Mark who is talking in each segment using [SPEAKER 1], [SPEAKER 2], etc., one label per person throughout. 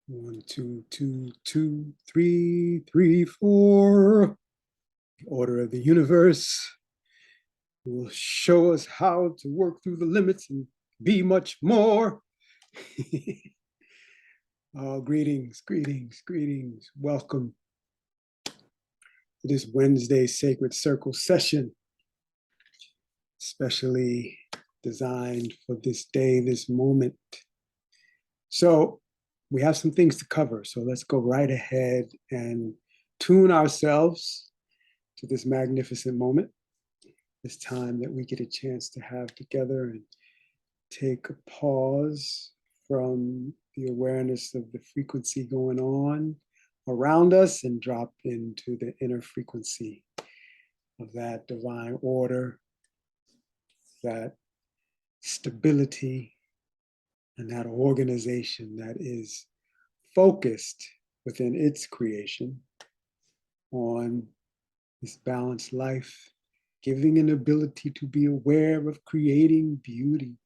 [SPEAKER 1] 1, 2, 2, 2, 3, 3, 4. The order of the universe will show us how to work through the limits and be much more. Oh, greetings, greetings, greetings. Welcome to this Wednesday Sacred Circle session, specially designed for this day, this moment. So we have some things to cover. So let's go right ahead and tune ourselves to this magnificent moment, this time that we get a chance to have together, and take a pause from the awareness of the frequency going on around us and drop into the inner frequency of that divine order, that stability, and that organization that is focused within its creation on this balanced life, giving an ability to be aware of creating beauty.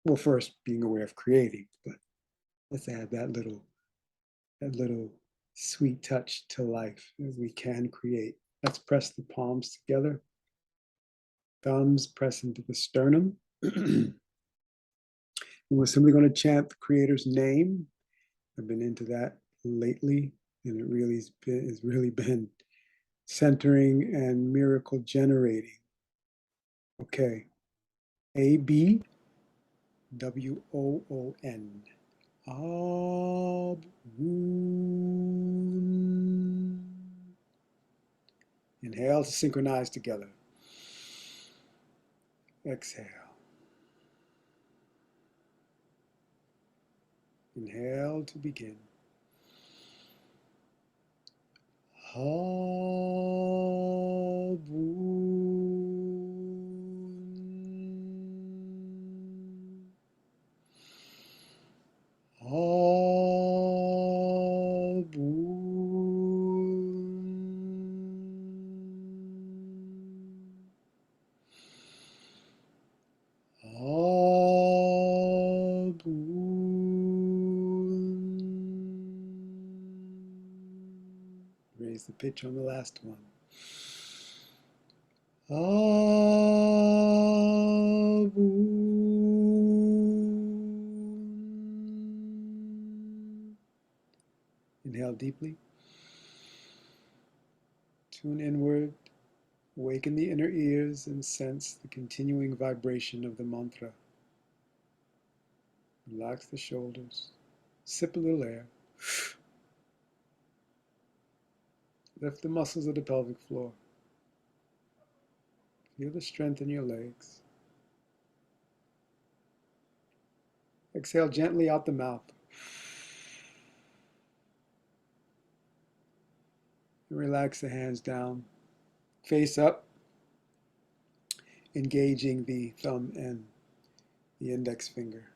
[SPEAKER 1] Well, first being aware of creating, but let's add that little sweet touch to life that we can create. Let's press the palms together, thumbs press into the sternum. And we're simply going to chant the Creator's name. I've been into that lately, and it really has really been centering and miracle generating. Okay. ABWOON. Abwoon. Inhale to synchronize together. Exhale. Inhale to begin. Abwoon. Raise the pitch on the last one. Inhale deeply. Tune inward. Awaken the inner ears and sense the continuing vibration of the mantra. Relax the shoulders. Sip a little air. Lift the muscles of the pelvic floor. Feel the strength in your legs. Exhale gently out the mouth. And relax the hands down. Face up, engaging the thumb and the index finger.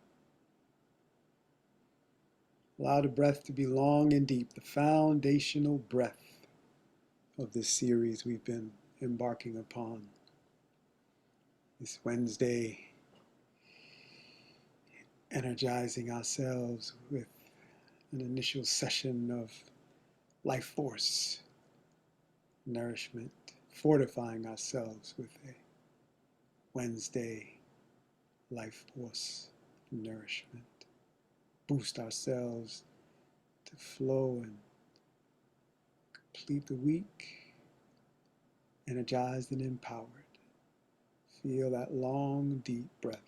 [SPEAKER 1] Allow the breath to be long and deep, the foundational breath of this series we've been embarking upon. This Wednesday, energizing ourselves with an initial session of life force nourishment, fortifying ourselves with a Wednesday life force nourishment. Boost ourselves to flow and complete the week energized and empowered. Feel that long, deep breath.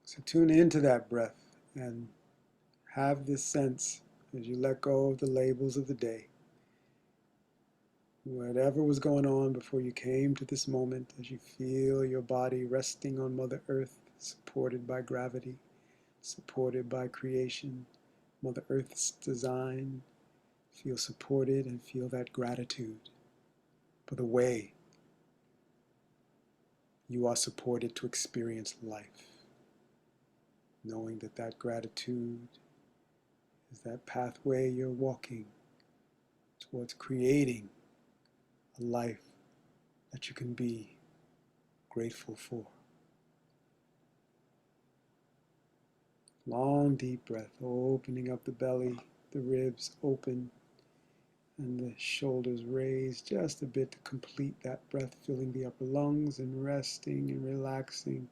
[SPEAKER 1] So tune into that breath and have this sense as you let go of the labels of the day. Whatever was going on before you came to this moment, as you feel your body resting on Mother Earth, supported by gravity, supported by creation, Mother Earth's design, feel supported and feel that gratitude for the way you are supported to experience life. Knowing that that gratitude is that pathway you're walking towards creating a life that you can be grateful for. Long, deep breath, opening up the belly, the ribs open, and the shoulders raised just a bit to complete that breath, filling the upper lungs and resting and relaxing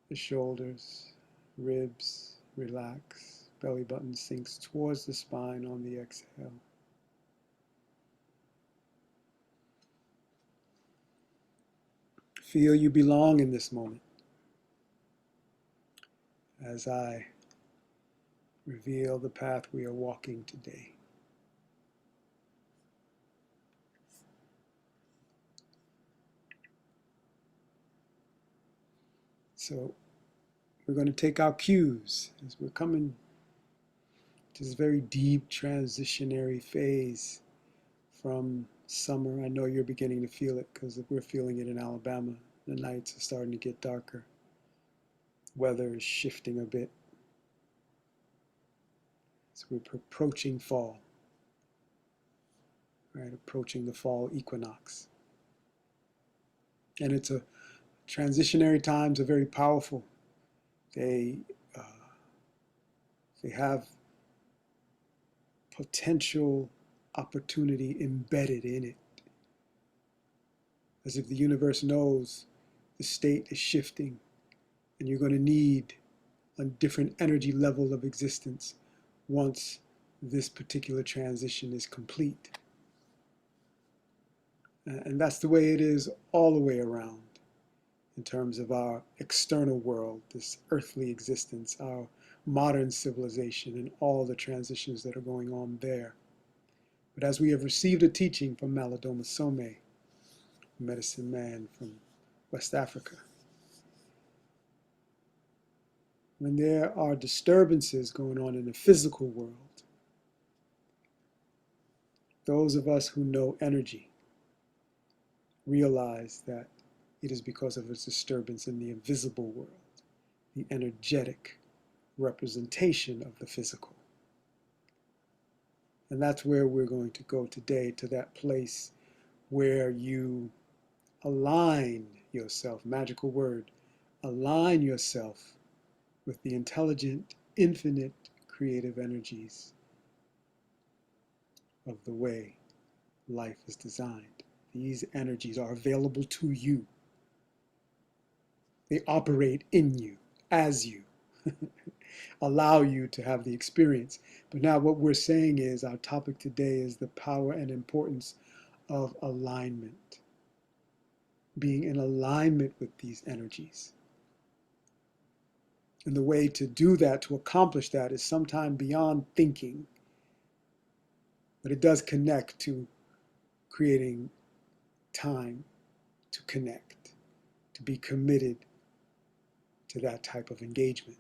[SPEAKER 1] the shoulders, ribs, relax, belly button sinks towards the spine on the exhale. Feel you belong in this moment as I reveal the path we are walking today. So we're going to take our cues as we're coming to this very deep transitionary phase from summer. I know you're beginning to feel it because we're feeling it in Alabama. The nights are starting to get darker. Weather is shifting a bit. So we're approaching fall, right? Approaching the fall equinox. And it's a transitionary times are very powerful. They have potential opportunity embedded in it. As if the universe knows the state is shifting and you're going to need a different energy level of existence once this particular transition is complete. And that's the way it is all the way around in terms of our external world, this earthly existence, our modern civilization, and all the transitions that are going on there. But as we have received a teaching from Malidoma Some, medicine man from West Africa, when there are disturbances going on in the physical world, those of us who know energy realize that it is because of its disturbance in the invisible world, the energetic representation of the physical. And that's where we're going to go today, to that place where you align yourself, magical word, align yourself with the intelligent, infinite, creative energies of the way life is designed. These energies are available to you. They operate in you, as you, allow you to have the experience. But now what we're saying is, our topic today is the power and importance of alignment. Being in alignment with these energies. And the way to do that, to accomplish that, is sometime beyond thinking. But it does connect to creating time to connect, to be committed to that type of engagement,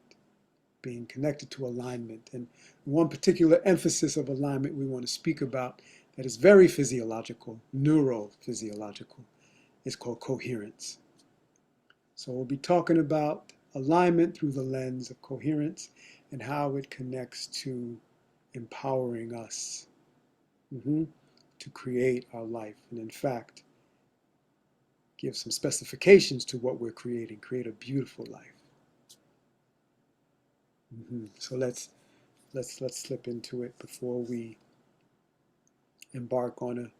[SPEAKER 1] being connected to alignment. And one particular emphasis of alignment we want to speak about that is very physiological, neurophysiological, is called coherence. So we'll be talking about alignment through the lens of coherence and how it connects to empowering us to create our life. And in fact, give some specifications to what we're creating, create a beautiful life. So let's slip into it before we embark on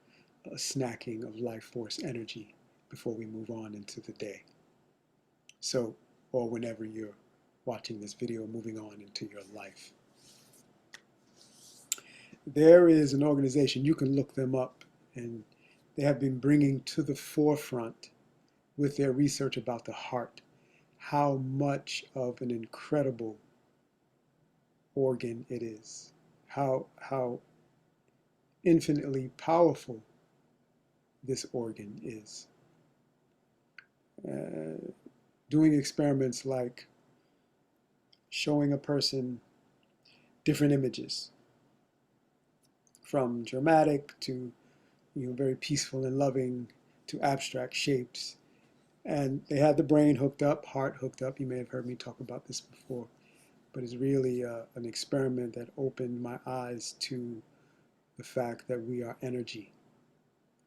[SPEAKER 1] a snacking of life force energy before we move on into the day. So, or whenever you're watching this video, moving on into your life. There is an organization, you can look them up, and they have been bringing to the forefront with their research about the heart, how much of an incredible organ it is, how infinitely powerful this organ is. Doing experiments like showing a person different images, from dramatic to very peaceful and loving to abstract shapes. And they had the brain hooked up, heart hooked up. You may have heard me talk about this before. but it's really an experiment that opened my eyes to the fact that we are energy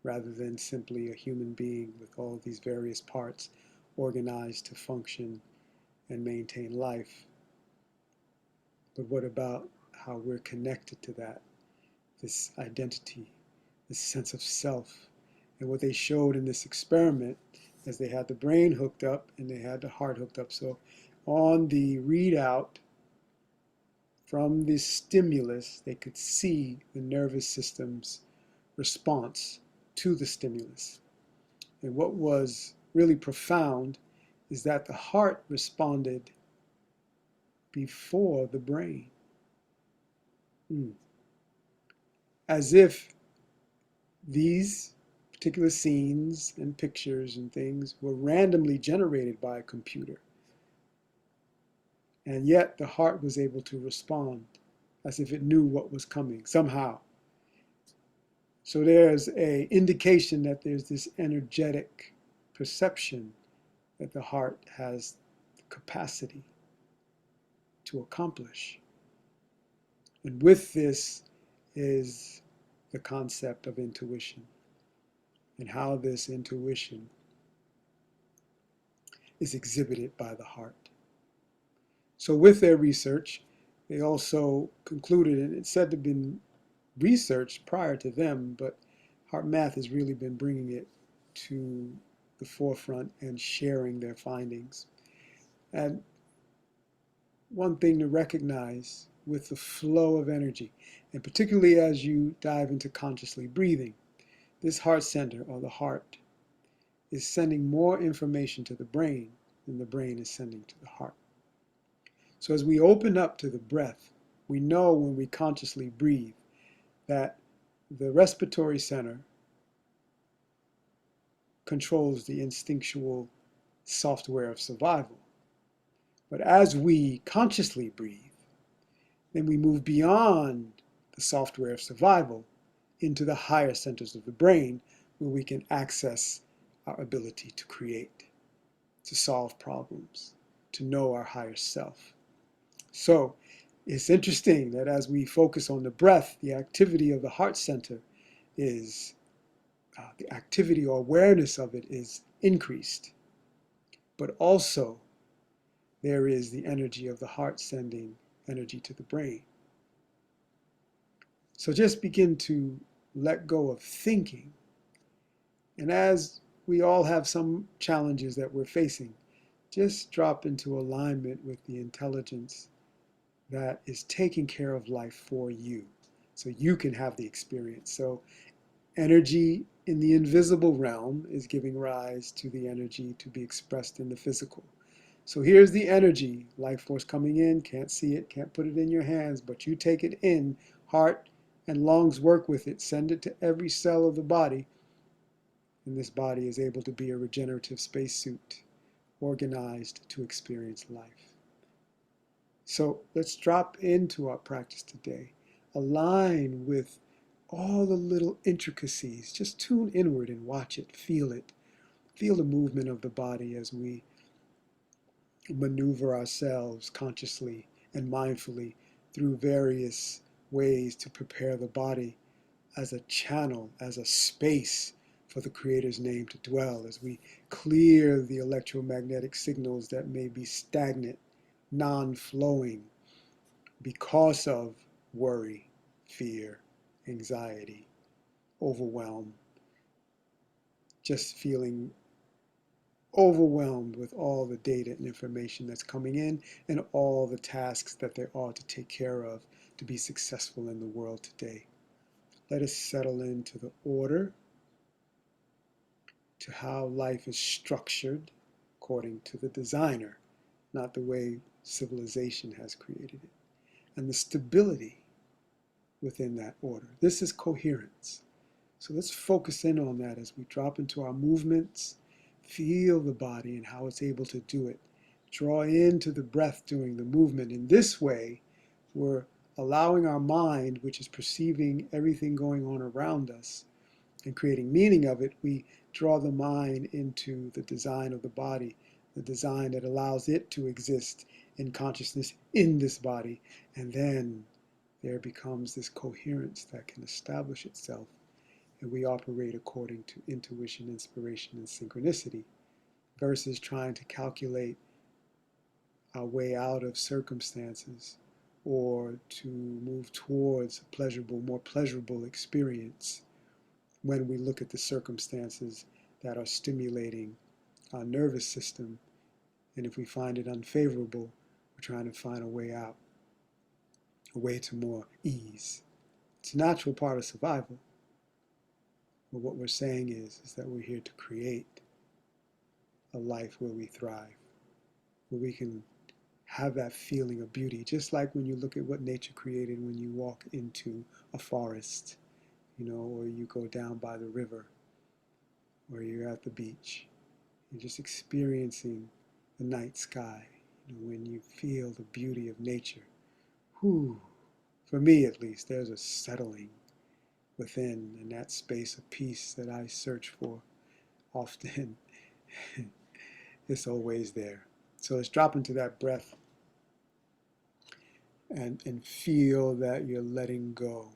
[SPEAKER 1] rather than simply a human being with all these various parts organized to function and maintain life. But what about how we're connected to that, this identity, this sense of self? And what they showed in this experiment is they had the brain hooked up and they had the heart hooked up. So on the readout from this stimulus, they could see the nervous system's response to the stimulus. And what was really profound is that the heart responded before the brain. As if these particular scenes and pictures and things were randomly generated by a computer. And yet the heart was able to respond as if it knew what was coming somehow. So there's an indication that there's this energetic perception that the heart has the capacity to accomplish. And with this is the concept of intuition and how this intuition is exhibited by the heart. So with their research, they also concluded, and it's said to have been researched prior to them, but HeartMath has really been bringing it to the forefront and sharing their findings. And one thing to recognize with the flow of energy, and particularly as you dive into consciously breathing, this heart center, or the heart, is sending more information to the brain than the brain is sending to the heart. So as we open up to the breath, we know when we consciously breathe that the respiratory center controls the instinctual software of survival. But as we consciously breathe, then we move beyond the software of survival into the higher centers of the brain, where we can access our ability to create, to solve problems, to know our higher self. So it's interesting that as we focus on the breath, the activity of the heart center is, the activity or awareness of it is increased. But also there is the energy of the heart sending energy to the brain. So just begin to let go of thinking. And as we all have some challenges that we're facing, just drop into alignment with the intelligence that is taking care of life for you, so you can have the experience. So energy in the invisible realm is giving rise to the energy to be expressed in the physical. So here's the energy, life force coming in, can't see it, can't put it in your hands, but you take it in, heart and lungs work with it, send it to every cell of the body, and this body is able to be a regenerative spacesuit, organized to experience life. So let's drop into our practice today. Align with all the little intricacies. Just tune inward and watch it, feel it. Feel the movement of the body as we maneuver ourselves consciously and mindfully through various ways to prepare the body as a channel, as a space for the Creator's name to dwell, as we clear the electromagnetic signals that may be stagnant, non-flowing because of worry, fear, anxiety, overwhelm, just feeling overwhelmed with all the data and information that's coming in and all the tasks that there are to take care of to be successful in the world today. Let us settle into the order, to how life is structured according to the designer, not the way civilization has created it, and the stability within that order. This is coherence. So let's focus in on that as we drop into our movements. Feel the body and how it's able to do it. Draw into the breath during the movement. In this way, we're allowing our mind, which is perceiving everything going on around us and creating meaning of it, we draw the mind into the design of the body, the design that allows it to exist in consciousness in this body. And then there becomes this coherence that can establish itself, and we operate according to intuition, inspiration, and synchronicity, versus trying to calculate our way out of circumstances or to move towards a pleasurable, more pleasurable experience when we look at the circumstances that are stimulating our nervous system. And if we find it unfavorable, we're trying to find a way out, a way to more ease. It's a natural part of survival. But what we're saying is that we're here to create a life where we thrive, where we can have that feeling of beauty, just like when you look at what nature created when you walk into a forest, or you go down by the river, or you're at the beach. You're just experiencing the night sky, when you feel the beauty of nature. Whew, for me at least, there's a settling within, and that space of peace that I search for often, it's always there. So let's drop into that breath and feel that you're letting go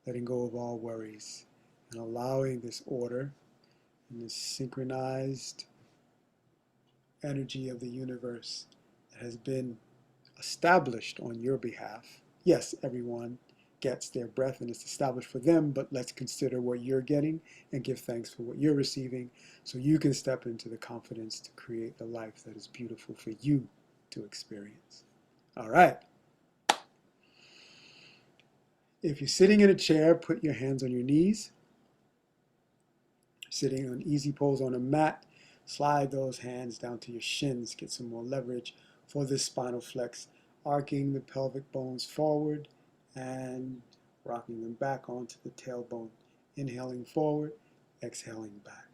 [SPEAKER 1] of all worries, and allowing this order and this synchronized energy of the universe that has been established on your behalf. Yes, everyone gets their breath and it's established for them, but let's consider what you're getting and give thanks for what you're receiving, so you can step into the confidence to create the life that is beautiful for you to experience. All right. If you're sitting in a chair, put your hands on your knees. Sitting on easy pose on a mat, slide those hands down to your shins. Get some more leverage for this spinal flex, arcing the pelvic bones forward and rocking them back onto the tailbone. Inhaling forward, exhaling back.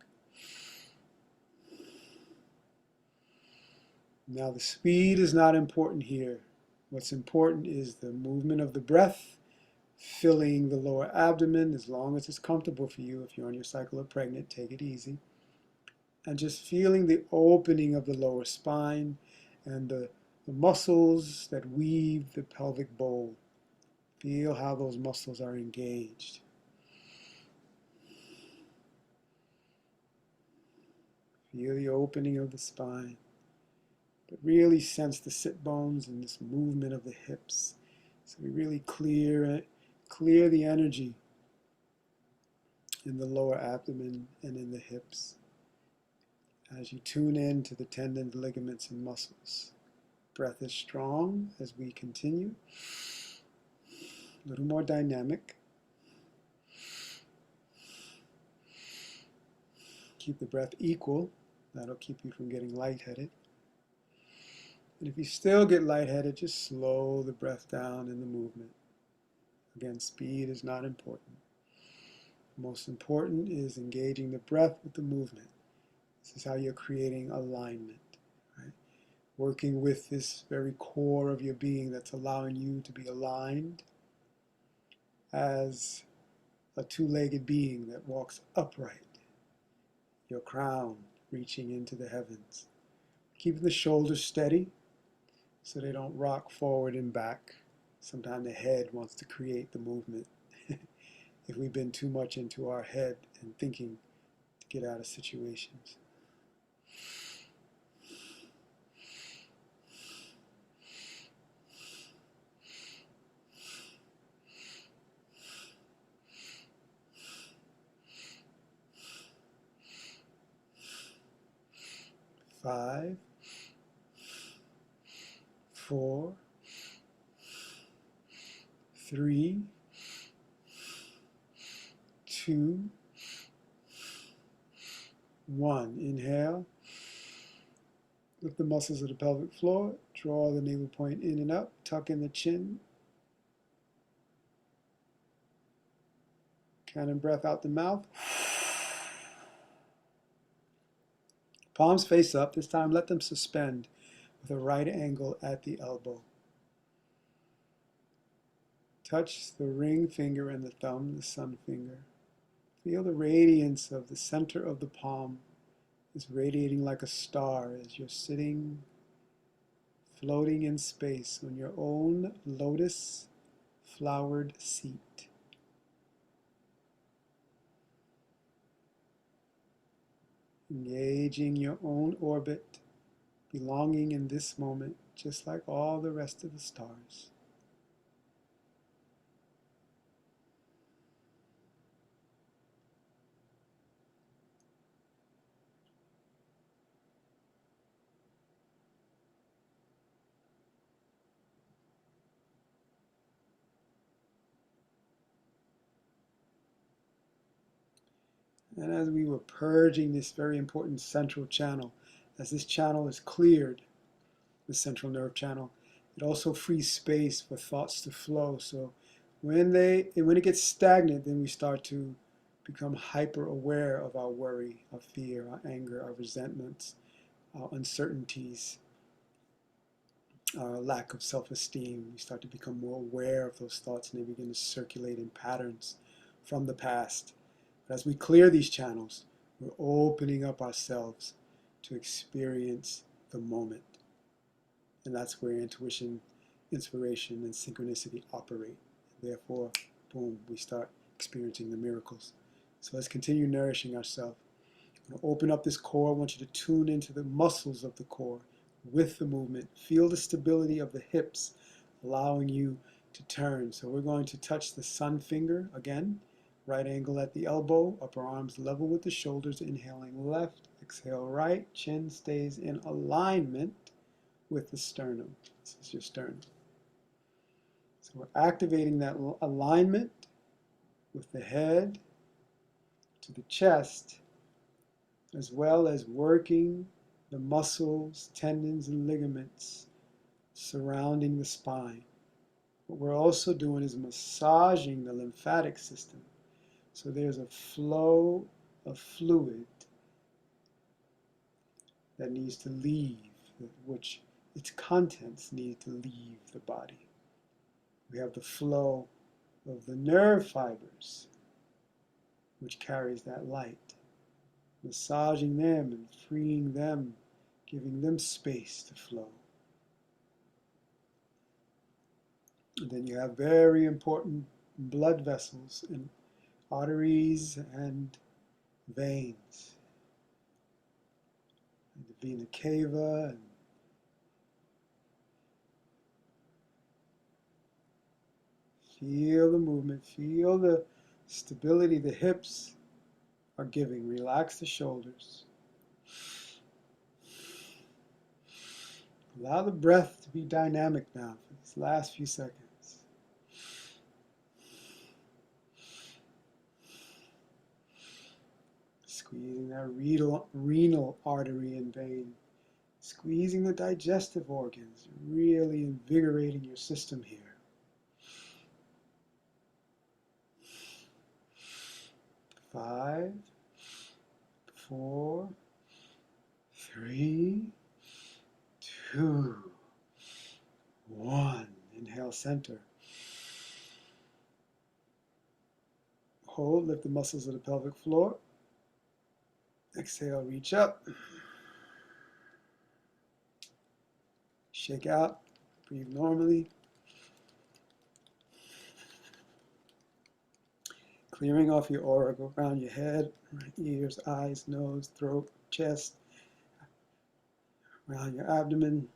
[SPEAKER 1] Now the speed is not important here. What's important is the movement of the breath, filling the lower abdomen as long as it's comfortable for you. If you're on your cycle or pregnant, take it easy. And just feeling the opening of the lower spine and the muscles that weave the pelvic bowl. Feel how those muscles are engaged. Feel the opening of the spine. But really sense the sit bones and this movement of the hips. So we really clear the energy in the lower abdomen and in the hips as you tune in to the tendons, ligaments, and muscles. Breath is strong as we continue. A little more dynamic. Keep the breath equal. That'll keep you from getting lightheaded. And if you still get lightheaded, just slow the breath down in the movement. Again, speed is not important. Most important is engaging the breath with the movement. This is how you're creating alignment, right? Working with this very core of your being that's allowing you to be aligned as a two-legged being that walks upright. Your crown reaching into the heavens. Keeping the shoulders steady so they don't rock forward and back. Sometimes the head wants to create the movement. If we've been too much into our head and thinking to get out of situations. Five, 4, 3, 2, 1. Inhale. Lift the muscles of the pelvic floor. Draw the navel point in and up. Tuck in the chin. Cannon breath out the mouth. Palms face up. This time let them suspend with a right angle at the elbow. Touch the ring finger and the thumb, the sun finger. Feel the radiance of the center of the palm is radiating like a star as you're sitting floating in space on your own lotus flowered seat. Engaging your own orbit, belonging in this moment, just like all the rest of the stars. And as we were purging this very important central channel, as this channel is cleared, the central nerve channel, it also frees space for thoughts to flow. So when it gets stagnant, then we start to become hyper aware of our worry, our fear, our anger, our resentments, our uncertainties, our lack of self-esteem. We start to become more aware of those thoughts, and they begin to circulate in patterns from the past. But as we clear these channels, we're opening up ourselves to experience the moment. And that's where intuition, inspiration, and synchronicity operate. Therefore, boom, we start experiencing the miracles. So let's continue nourishing ourselves. I'm going to open up this core. I want you to tune into the muscles of the core with the movement. Feel the stability of the hips, allowing you to turn. So we're going to touch the sun finger again. Right angle at the elbow, upper arms level with the shoulders, inhaling left, exhale right, chin stays in alignment with the sternum. This is your sternum. So we're activating that alignment with the head to the chest, as well as working the muscles, tendons, and ligaments surrounding the spine. What we're also doing is massaging the lymphatic system. So there's a flow of fluid that needs to leave, which its contents need to leave the body. We have the flow of the nerve fibers, which carries that light, massaging them and freeing them, giving them space to flow. And then you have very important blood vessels and arteries and veins. And the vena cava, and feel the movement, feel the stability the hips are giving. Relax the shoulders. Allow the breath to be dynamic now for these last few seconds. Squeezing that renal artery and vein. Squeezing the digestive organs. Really invigorating your system here. 5, 4, 3, 2, 1. Inhale, center. Hold, lift the muscles of the pelvic floor. Exhale, reach up. Shake out, breathe normally. Clearing off your aura, go around your head, ears, eyes, nose, throat, chest, around your abdomen.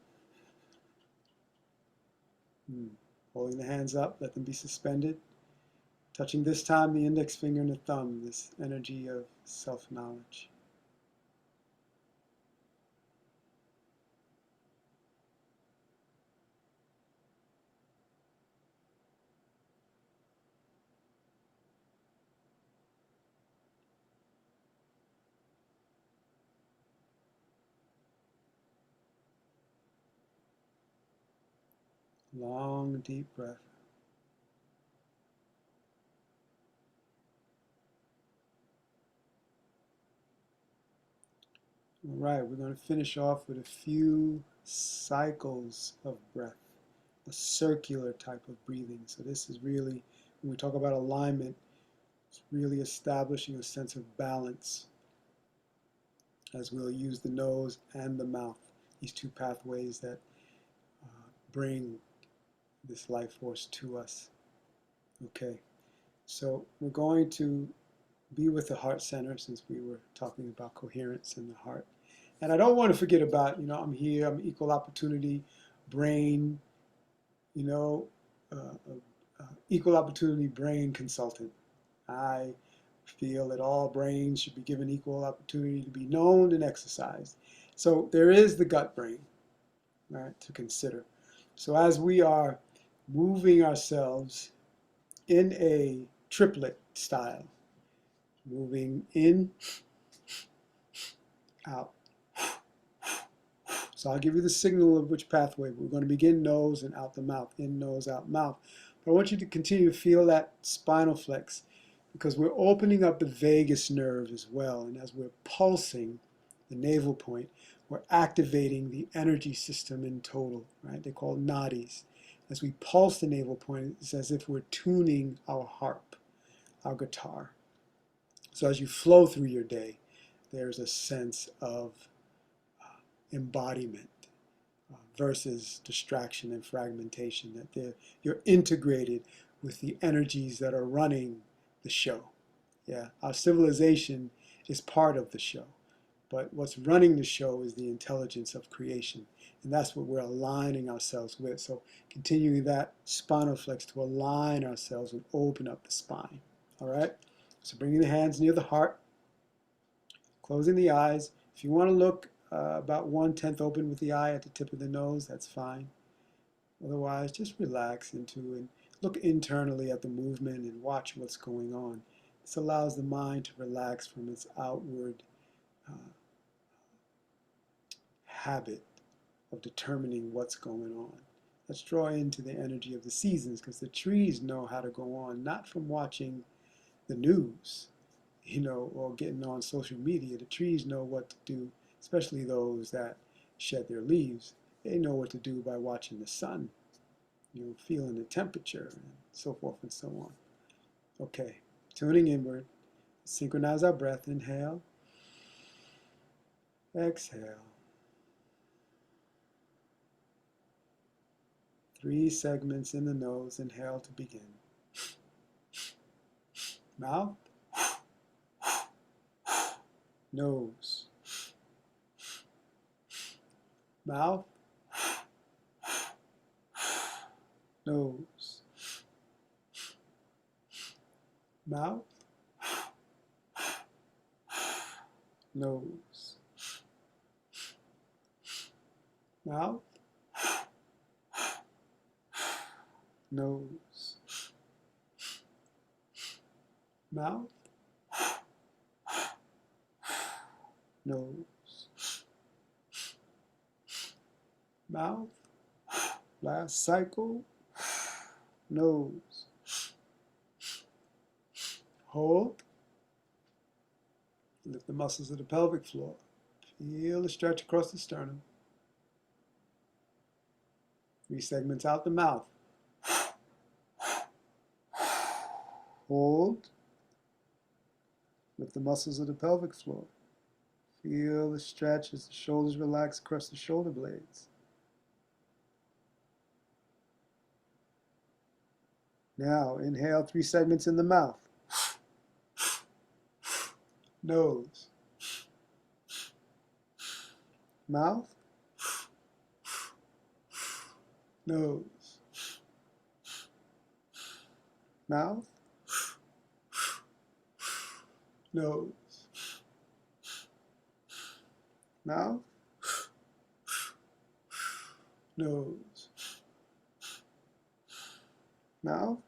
[SPEAKER 1] Holding the hands up, let them be suspended. Touching this time the index finger and the thumb, this energy of self-knowledge. Long, deep breath. All right, we're going to finish off with a few cycles of breath, a circular type of breathing. So this is really, when we talk about alignment, it's really establishing a sense of balance, as we'll use the nose and the mouth, these two pathways that bring this life force to us. Okay, so we're going to be with the heart center since we were talking about coherence in the heart. And I don't want to forget about, I'm here, I'm equal opportunity brain, you know, equal opportunity brain consultant. I feel that all brains should be given equal opportunity to be known and exercised. So there is the gut brain, right, to consider. So as we are moving ourselves in a triplet style, moving in, out. So I'll give you the signal of which pathway. We're going to begin nose and out the mouth, in, nose, out, mouth. But I want you to continue to feel that spinal flex because we're opening up the vagus nerve as well. And as we're pulsing the navel point, we're activating the energy system in total, right? They're called nadis. As we pulse the navel point, it's as if we're tuning our harp, our guitar. So as you flow through your day, there's a sense of embodiment versus distraction and fragmentation, that you're integrated with the energies that are running the show. Yeah, our civilization is part of the show, but what's running the show is the intelligence of creation, and that's what we're aligning ourselves with. So continuing that spinal flex to align ourselves and open up the spine. All right, so bringing the hands near the heart, closing the eyes. If you want to look about 1/10 open with the eye at the tip of the nose, that's fine. Otherwise, just relax into and look internally at the movement and watch what's going on. This allows the mind to relax from its outward habit of determining what's going on. Let's draw into the energy of the seasons because the trees know how to go on, not from watching the news, or getting on social media. The trees know what to do, especially those that shed their leaves. They know what to do by watching the sun, feeling the temperature and so forth and so on. Okay, tuning inward, synchronize our breath. Inhale, exhale. 3 segments in the nose. Inhale to begin. Mouth, nose, mouth, nose, mouth, nose, mouth, nose, mouth, nose, mouth. Last cycle, nose. Hold. Lift the muscles of the pelvic floor. Feel the stretch across the sternum. 3 segments out the mouth. Hold. Lift the muscles of the pelvic floor. Feel the stretch as the shoulders relax across the shoulder blades. Now, inhale 3 segments in the mouth. Nose. Mouth. Nose. Mouth. Nose. Mouth. Nose. Mouth.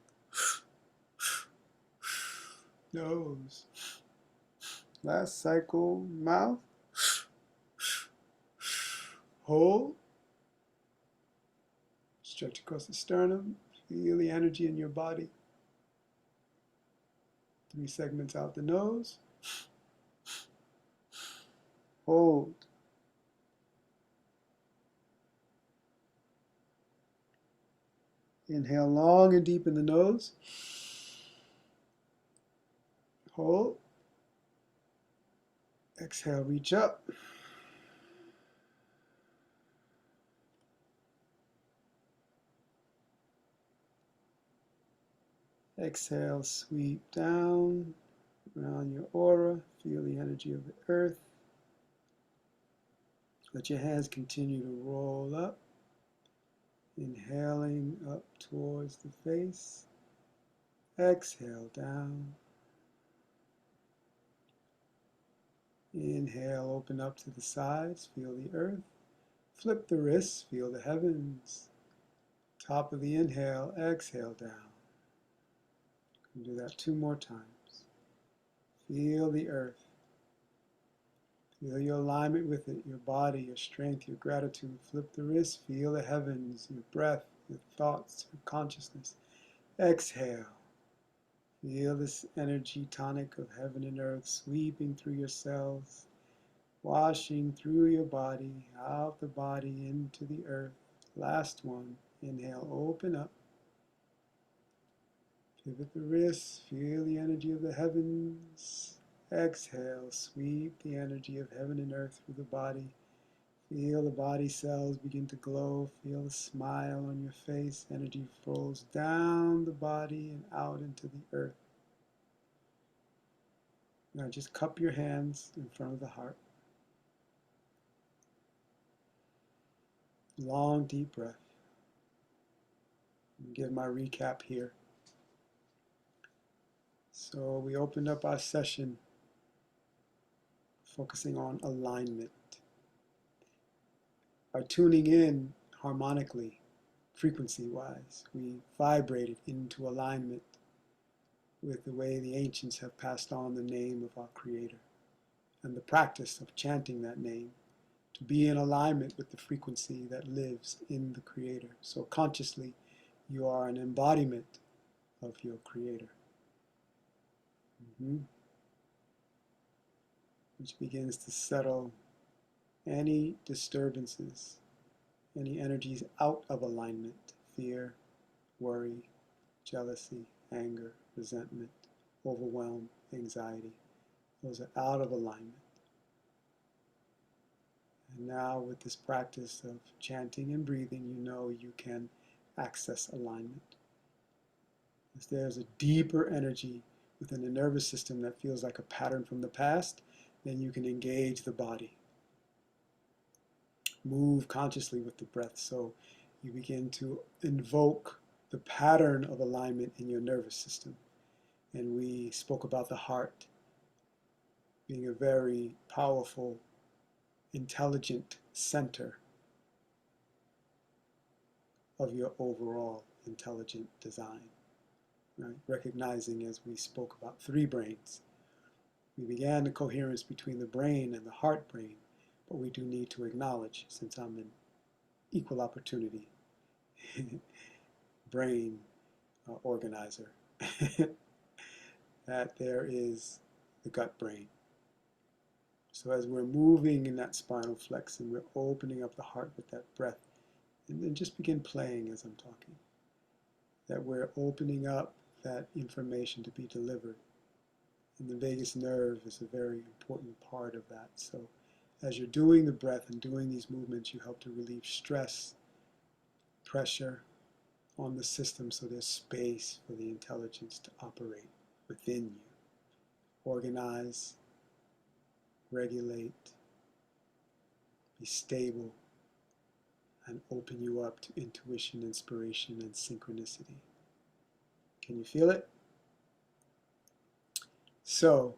[SPEAKER 1] Nose. Last cycle, mouth. Hold. Stretch across the sternum. Feel the energy in your body. 3 segments out the nose. Hold. Inhale long and deep in the nose. Hold. Exhale, reach up. Exhale, sweep down around your aura. Feel the energy of the earth. Let your hands continue to roll up. Inhaling up towards the face. Exhale down. Inhale, open up to the sides. Feel the earth. Flip the wrists. Feel the heavens. Top of the inhale. Exhale down. Do that 2 more times. Feel the earth. Feel your alignment with it, your body, your strength, your gratitude. Flip the wrist. Feel the heavens, your breath, your thoughts, your consciousness. Exhale. Feel this energy tonic of heaven and earth sweeping through your cells, washing through your body, out the body, into the earth. Last one. Inhale, open up. Pivot the wrists. Feel the energy of the heavens. Exhale, sweep the energy of heaven and earth through the body. Feel the body cells begin to glow. Feel the smile on your face. Energy flows down the body and out into the earth. Now just cup your hands in front of the heart. Long, deep breath. I'll give my recap here. So we opened up our session focusing on alignment. By tuning in harmonically, frequency-wise, we vibrated into alignment with the way the ancients have passed on the name of our Creator and the practice of chanting that name to be in alignment with the frequency that lives in the Creator. So consciously, you are an embodiment of your Creator. Which begins to settle any disturbances, any energies out of alignment, fear, worry, jealousy, anger, resentment, overwhelm, anxiety. Those are out of alignment. And now with this practice of chanting and breathing, you know you can access alignment. If there's a deeper energy within the nervous system that feels like a pattern from the past, then you can engage the body. Move consciously with the breath. So you begin to invoke the pattern of alignment in your nervous system. And we spoke about the heart being a very powerful, intelligent center of your overall intelligent design. Right? Recognizing, as we spoke about, 3 brains. We began the coherence between the brain and the heart brain, but we do need to acknowledge, since I'm an equal opportunity brain organizer, that there is the gut brain. So as we're moving in that spinal flex and we're opening up the heart with that breath, and then just begin playing as I'm talking, that we're opening up that information to be delivered. And the vagus nerve is a very important part of that. So as you're doing the breath and doing these movements, you help to relieve stress, pressure on the system, so there's space for the intelligence to operate within you. Organize, regulate, be stable, and open you up to intuition, inspiration, and synchronicity. Can you feel it? So,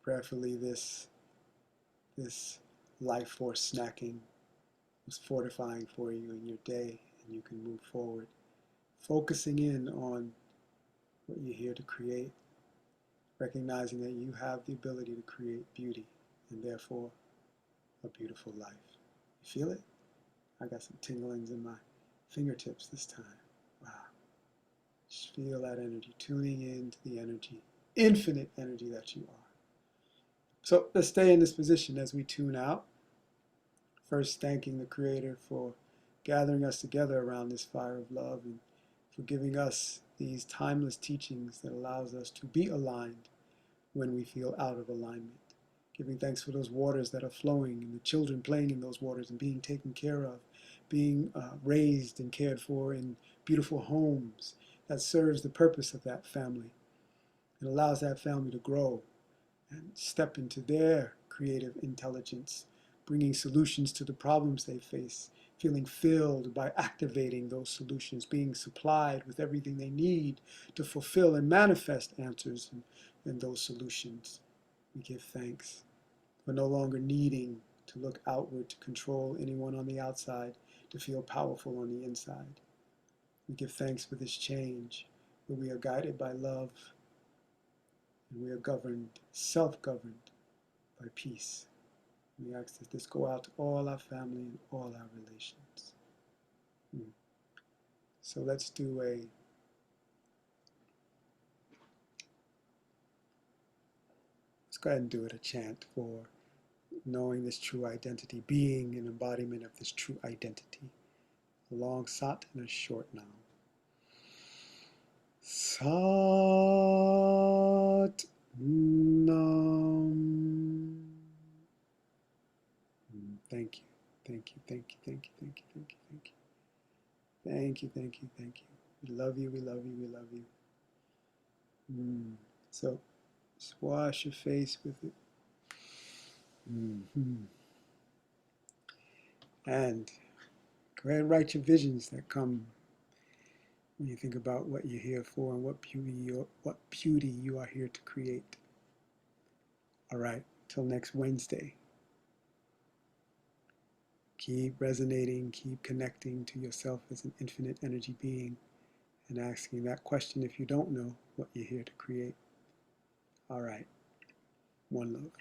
[SPEAKER 1] prayerfully, this life force snacking was fortifying for you in your day, and you can move forward, focusing in on what you're here to create, recognizing that you have the ability to create beauty, and therefore a beautiful life. You feel it? I got some tinglings in my fingertips this time. Wow. Just feel that energy, tuning into the energy, infinite energy that you are. So let's stay in this position as we tune out. First, thanking the Creator for gathering us together around this fire of love and for giving us these timeless teachings that allows us to be aligned when we feel out of alignment. Giving thanks for those waters that are flowing and the children playing in those waters and being taken care of, being raised and cared for in beautiful homes that serves the purpose of that family. It allows that family to grow and step into their creative intelligence, bringing solutions to the problems they face, feeling filled by activating those solutions, being supplied with everything they need to fulfill and manifest answers in those solutions. We give thanks for no longer needing to look outward to control anyone on the outside, to feel powerful on the inside. We give thanks for this change, where we are guided by love and we are governed, self-governed by peace. We ask that this go out to all our family and all our relations. So let's go ahead and do it, a chant for knowing this true identity, being an embodiment of this true identity. A long sat and a short nam. Sat Nam. Thank you, thank you, thank you, thank you, thank you, thank you, thank you. Thank you, thank you, thank you. We love you, we love you, we love you. So just wash your face with it. And go ahead and write your visions that come when you think about what you're here for and what beauty you are here to create. All right, till next Wednesday. Keep resonating, keep connecting to yourself as an infinite energy being and asking that question if you don't know what you're here to create. All right, one love.